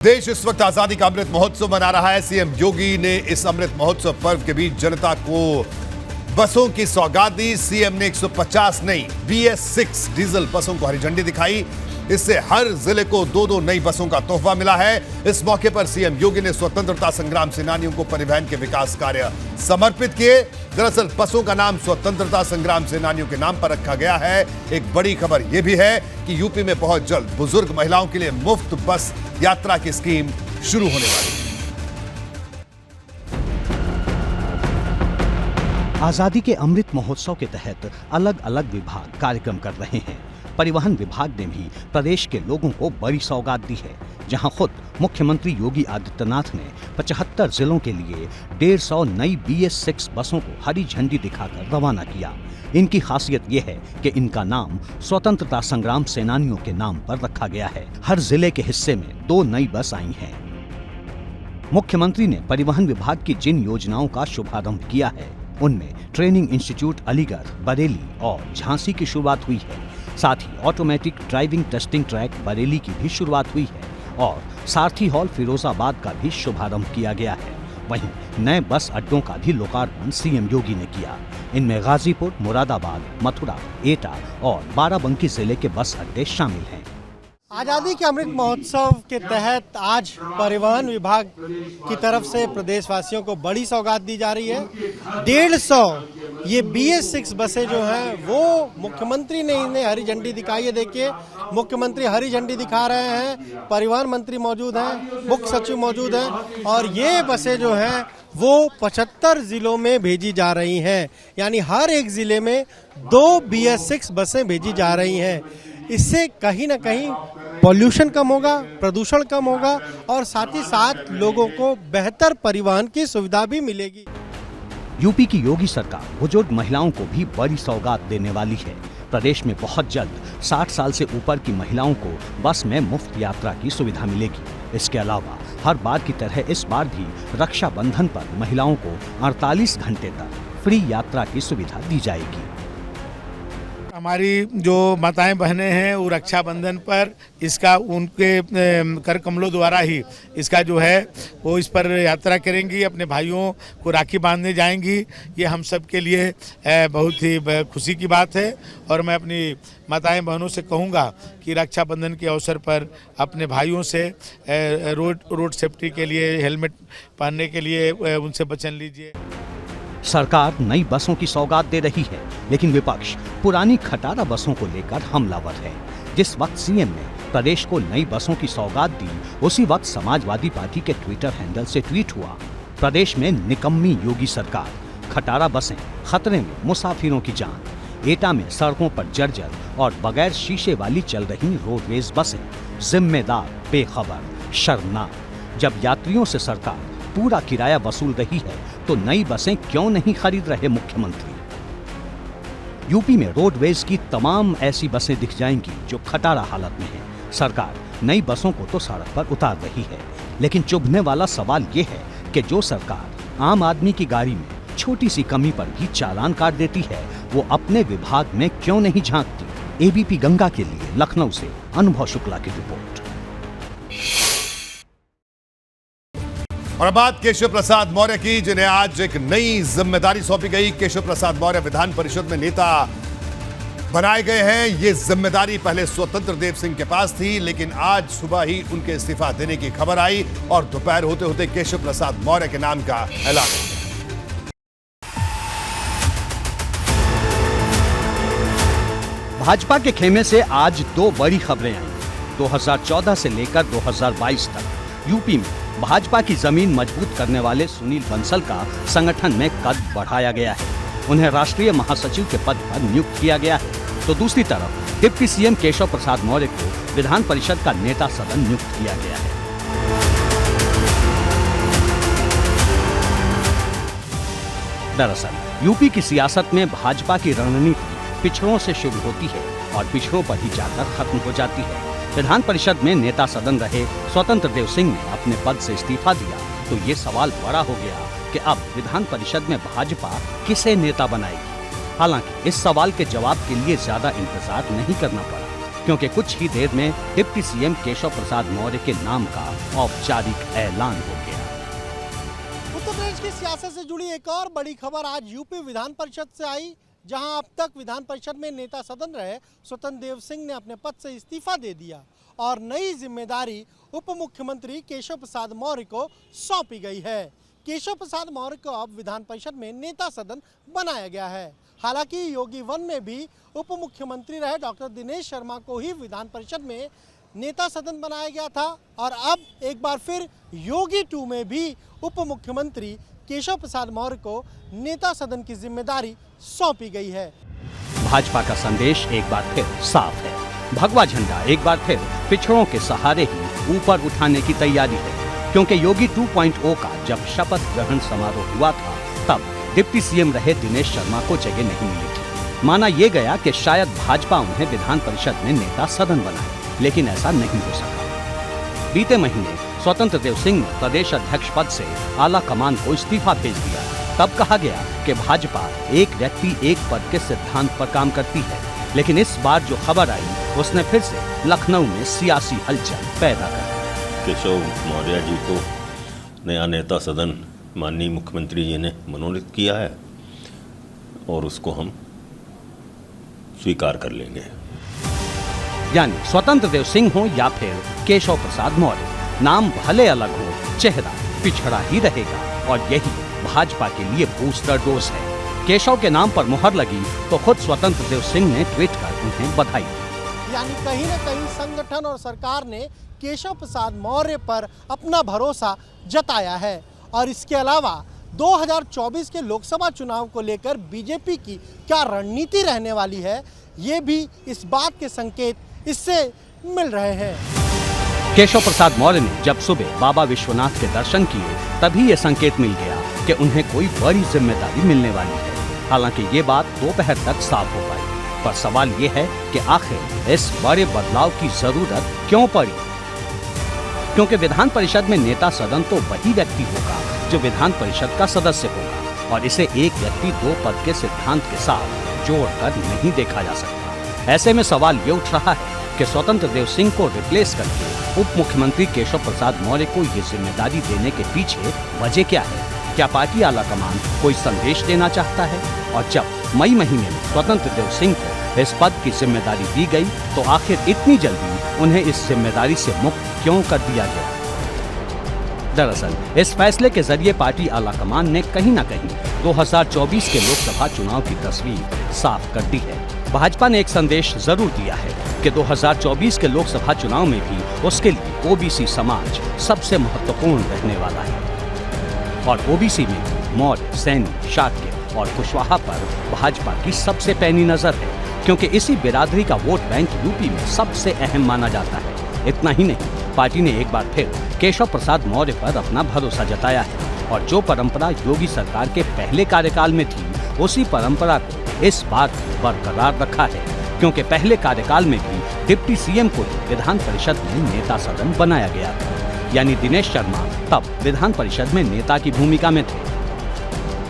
देश इस वक्त आजादी का अमृत महोत्सव मना रहा है। सीएम योगी ने इस अमृत महोत्सव पर्व के बीच जनता को बसों की सौगात दी। सीएम ने 150 नई BS6 डीजल बसों को हरी झंडी दिखाई। इससे हर जिले को 2-2 नई बसों का तोहफा मिला है। इस मौके पर सीएम योगी ने स्वतंत्रता संग्राम सेनानियों को परिवहन के विकास कार्य समर्पित किए। दरअसल बसों का नाम स्वतंत्रता संग्राम सेनानियों के नाम पर रखा गया है। एक बड़ी खबर यह भी है कि यूपी में बहुत जल्द बुजुर्ग महिलाओं के लिए मुफ्त बस यात्रा की स्कीम शुरू होने वाली है। आजादी के अमृत महोत्सव के तहत अलग अलग विभाग कार्यक्रम कर रहे हैं। परिवहन विभाग ने भी प्रदेश के लोगों को बड़ी सौगात दी है, जहां खुद मुख्यमंत्री योगी आदित्यनाथ ने 75 जिलों के लिए 150 नई BS6 बसों को हरी झंडी दिखाकर रवाना किया। इनकी खासियत यह है कि इनका नाम स्वतंत्रता संग्राम सेनानियों के नाम पर रखा गया है। हर जिले के हिस्से में 2 नई बस आई हैं। मुख्यमंत्री ने परिवहन विभाग की जिन योजनाओं का शुभारंभ किया है, उनमें ट्रेनिंग इंस्टीट्यूट अलीगढ़, बरेली और झांसी की शुरुआत हुई है। साथ ही automatic driving testing track Bareilly की भी शुरुआत हुई है और सारथी हॉल फिरोजाबाद का भी शुभारंभ किया गया है। वहीं नए बस अड्डों का भी लोकार्पण सीएम योगी ने किया। इनमें गाजीपुर, मुरादाबाद, मथुरा, एटा और बाराबंकी जिले के बस अड्डे शामिल हैं। आजादी के अमृत महोत्सव के तहत आज परिवहन विभाग की तरफ से प्रदेशवासियों को बड़ी सौगात दी जा रही है। 150 ये BS6 बसें जो हैं वो मुख्यमंत्री ने इन्हें हरी झंडी दिखाई है। देखिए, मुख्यमंत्री हरी झंडी दिखा रहे हैं, परिवहन मंत्री मौजूद हैं, मुख्य सचिव मौजूद हैं और ये बसें जो हैं वो 75 जिलों में भेजी जा रही हैं। यानी हर एक जिले में 2 BS6 बसें भेजी जा रही हैं। इससे कहीं ना कहीं पॉल्यूशन कम होगा, प्रदूषण कम होगा और साथ ही साथ लोगों को बेहतर परिवहन की सुविधा भी मिलेगी। यूपी की योगी सरकार बुजुर्ग महिलाओं को भी बड़ी सौगात देने वाली है। प्रदेश में बहुत जल्द 60 साल से ऊपर की महिलाओं को बस में मुफ्त यात्रा की सुविधा मिलेगी। इसके अलावा हर बार की तरह इस बार भी रक्षाबंधन पर महिलाओं को 48 घंटे तक फ्री यात्रा की सुविधा दी जाएगी। हमारी जो माताएं बहनें हैं वो रक्षाबंधन पर इसका उनके कर कमलों द्वारा ही इसका जो है वो इस पर यात्रा करेंगी, अपने भाइयों को राखी बांधने जाएंगी। ये हम सब के लिए बहुत ही खुशी की बात है और मैं अपनी माताएं बहनों से कहूँगा कि रक्षाबंधन के अवसर पर अपने भाइयों से रोड सेफ्टी के लिए हेलमेट पहनने के लिए उनसे वचन लीजिए। सरकार नई बसों की सौगात दे रही है, लेकिन विपक्ष पुरानी खटारा बसों को लेकर हमलावर है। जिस वक्त सीएम ने प्रदेश को नई बसों की सौगात दी, उसी वक्त समाजवादी पार्टी के ट्विटर हैंडल से ट्वीट हुआ, प्रदेश में निकम्मी योगी सरकार, खटारा बसें खतरे में मुसाफिरों की जान, एटा में सड़कों पर जर्जर और बगैर शीशे वाली चल रही रोडवेज बसें, जिम्मेदार बेखबर, शर्मनाक। जब यात्रियों से सरकार पूरा किराया वसूल रही है तो नई बसें क्यों नहीं खरीद रहे मुख्यमंत्री? यूपी में रोडवेज की तमाम ऐसी बसें दिख जाएंगी जो खटारा हालत में हैं। सरकार नई बसों को तो सड़क पर उतार रही है, लेकिन चुभने वाला सवाल ये है कि जो सरकार आम आदमी की गाड़ी में छोटी सी कमी पर भी चालान काट देती है, वो अपने विभाग में क्यों नहीं झांकती? एबीपी गंगा के लिए लखनऊ से अनुभव शुक्ला की रिपोर्ट। और बात केशव प्रसाद मौर्य की, जिन्हें आज एक नई जिम्मेदारी सौंपी गई। केशव प्रसाद मौर्य विधान परिषद में नेता बनाए गए हैं। ये जिम्मेदारी पहले स्वतंत्र देव सिंह के पास थी, लेकिन आज सुबह ही उनके इस्तीफा देने की खबर आई और दोपहर होते होते केशव प्रसाद मौर्य के नाम का ऐलान हो गया। भाजपा के खेमे से आज 2 बड़ी खबरें आई। 2014 से लेकर 2022 तक यूपी में भाजपा की जमीन मजबूत करने वाले सुनील बंसल का संगठन में कद बढ़ाया गया है। उन्हें राष्ट्रीय महासचिव के पद पर नियुक्त किया गया है। तो दूसरी तरफ डिप्टी सीएम केशव प्रसाद मौर्य को विधान परिषद का नेता सदन नियुक्त किया गया है। दरअसल यूपी की सियासत में भाजपा की रणनीति पिछड़ों से शुरू होती है और पिछड़ों पर ही जाकर खत्म हो जाती है। विधान परिषद में नेता सदन रहे स्वतंत्र देव सिंह ने अपने पद से इस्तीफा दिया तो ये सवाल बड़ा हो गया कि अब विधान परिषद में भाजपा किसे नेता बनाएगी। हालांकि इस सवाल के जवाब के लिए ज्यादा इंतजार नहीं करना पड़ा। क्योंकि कुछ ही देर में डिप्टी सीएम केशव प्रसाद मौर्य के नाम का औपचारिक ऐलान हो गया। उत्तर प्रदेश की सियासत से जुड़ी एक और बड़ी खबर आज यूपी विधान परिषद से आई, जहां अब तक विधान परिषद में नेता सदन रहे स्वतंत्र देव सिंह ने अपने पद से इस्तीफा दे दिया और नई जिम्मेदारी उप मुख्यमंत्री केशव प्रसाद मौर्य को सौंपी गई है। केशव प्रसाद मौर्य को अब विधान परिषद में नेता सदन बनाया गया है। हालांकि योगी वन में भी उप मुख्यमंत्री रहे डॉक्टर दिनेश शर्मा को ही विधान परिषद में नेता सदन बनाया गया था और अब एक बार फिर योगी 2 में भी उप मुख्यमंत्री केशव प्रसाद मौर्य को नेता सदन की जिम्मेदारी सौंपी गई है। भाजपा का संदेश एक बार फिर साफ है। भगवा झंडा एक बार फिर पिछड़ों के सहारे ही ऊपर उठाने की तैयारी है, क्योंकि योगी 2.0 का जब शपथ ग्रहण समारोह हुआ था तब डिप्टी सीएम रहे दिनेश शर्मा को जगह नहीं मिली थी। माना यह गया कि शायद भाजपा उन्हें विधान परिषद में नेता सदन बनाए, लेकिन ऐसा नहीं हो सका। बीते महीने स्वतंत्र देव सिंह ने प्रदेश अध्यक्ष पद से आला कमान को इस्तीफा भेज दिया। तब कहा गया कि भाजपा एक व्यक्ति एक पद के सिद्धांत पर काम करती है, लेकिन इस बार जो खबर आई उसने फिर से लखनऊ में सियासी हलचल पैदा कर दी। केशव मौर्य जी को नया नेता सदन माननीय मुख्यमंत्री जी ने मनोनीत किया है और उसको हम स्वीकार कर लेंगे। यानी स्वतंत्र देव सिंह हो या फिर केशव प्रसाद मौर्य, नाम भले अलग हो, चेहरा पिछड़ा ही रहेगा और यही भाजपा के लिए बूस्टर डोज है। केशव के नाम पर मुहर लगी तो खुद स्वतंत्र देव सिंह ने ट्वीट कर उन्हें बधाई दी। यानी कहीं न कहीं संगठन और सरकार ने केशव प्रसाद मौर्य पर अपना भरोसा जताया है और इसके अलावा 2024 के लोकसभा चुनाव को लेकर बीजेपी की क्या रणनीति रहने वाली है, ये भी इस बात के संकेत इससे मिल रहे हैं। केशव प्रसाद मौर्य ने जब सुबह बाबा विश्वनाथ के दर्शन किए तभी ये संकेत मिल गया कि उन्हें कोई बड़ी जिम्मेदारी मिलने वाली है। हालांकि ये बात दोपहर तक साफ हो पाई, पर सवाल ये है कि आखिर इस बड़े बदलाव की जरूरत क्यों पड़ी? क्योंकि विधान परिषद में नेता सदन तो वही व्यक्ति होगा जो विधान परिषद का सदस्य होगा और इसे एक व्यक्ति 2 पद के सिद्धांत के साथ जोड़कर नहीं देखा जा सकता। ऐसे में सवाल ये उठ रहा है कि स्वतंत्र देव सिंह को रिप्लेस करके उप मुख्यमंत्री केशव प्रसाद मौर्य को ये जिम्मेदारी देने के पीछे वजह क्या है? क्या पार्टी आला कमान कोई संदेश देना चाहता है? और जब मई महीने में स्वतंत्र देव सिंह को इस पद की जिम्मेदारी दी गई तो आखिर इतनी जल्दी उन्हें इस जिम्मेदारी से मुक्त क्यों कर दिया गया? दरअसल इस फैसले के जरिए पार्टी आला कमान ने कहीं न कहीं 2024 के लोकसभा चुनाव की तस्वीर साफ कर दी है। भाजपा ने एक संदेश जरूर दिया है कि 2024 के लोकसभा चुनाव में भी उसके लिए ओबीसी समाज सबसे महत्वपूर्ण रहने वाला है और ओबीसी में मौर्य, सैनी, शाक्य और कुशवाहा पर भाजपा की सबसे पैनी नजर है, क्योंकि इसी बिरादरी का वोट बैंक यूपी में सबसे अहम माना जाता है। इतना ही नहीं, पार्टी ने एक बार फिर केशव प्रसाद मौर्य पर अपना भरोसा जताया है और जो परंपरा योगी सरकार के पहले कार्यकाल में थी उसी परंपरा को इस बार बरकरार रखा है, क्योंकि पहले कार्यकाल में भी डिप्टी सीएम को विधान परिषद में नेता सदन बनाया गया था। यानी दिनेश शर्मा तब विधान परिषद में नेता की भूमिका में थे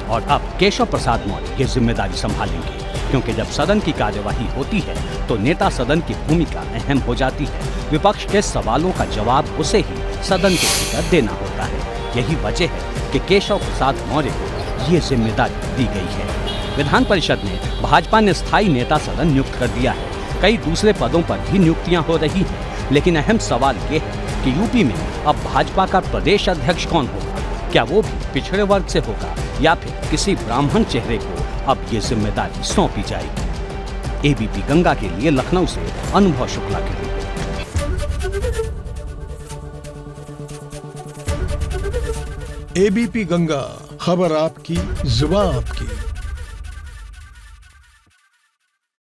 और अब केशव प्रसाद मौर्य ये जिम्मेदारी संभालेंगे, क्योंकि जब सदन की कार्यवाही होती है तो नेता सदन की भूमिका अहम हो जाती है। विपक्ष के सवालों का जवाब उसे ही सदन के भीतर देना होता है। यही वजह है कि केशव प्रसाद मौर्य को ये जिम्मेदारी दी गई है। विधान परिषद में भाजपा ने स्थायी नेता सदन नियुक्त कर दिया है। कई दूसरे पदों पर भी नियुक्तियां हो रही हैं, लेकिन अहम सवाल ये है कि यूपी में अब भाजपा का प्रदेश अध्यक्ष कौन होगा? क्या वो भी पिछड़े वर्ग से होगा या फिर किसी ब्राह्मण चेहरे को अब ये जिम्मेदारी सौंपी जाएगी? एबीपी गंगा के लिए लखनऊ से अनुभव शुक्ला की रिपोर्ट। एबीपी गंगा, खबर आपकी, जुबान आपकी।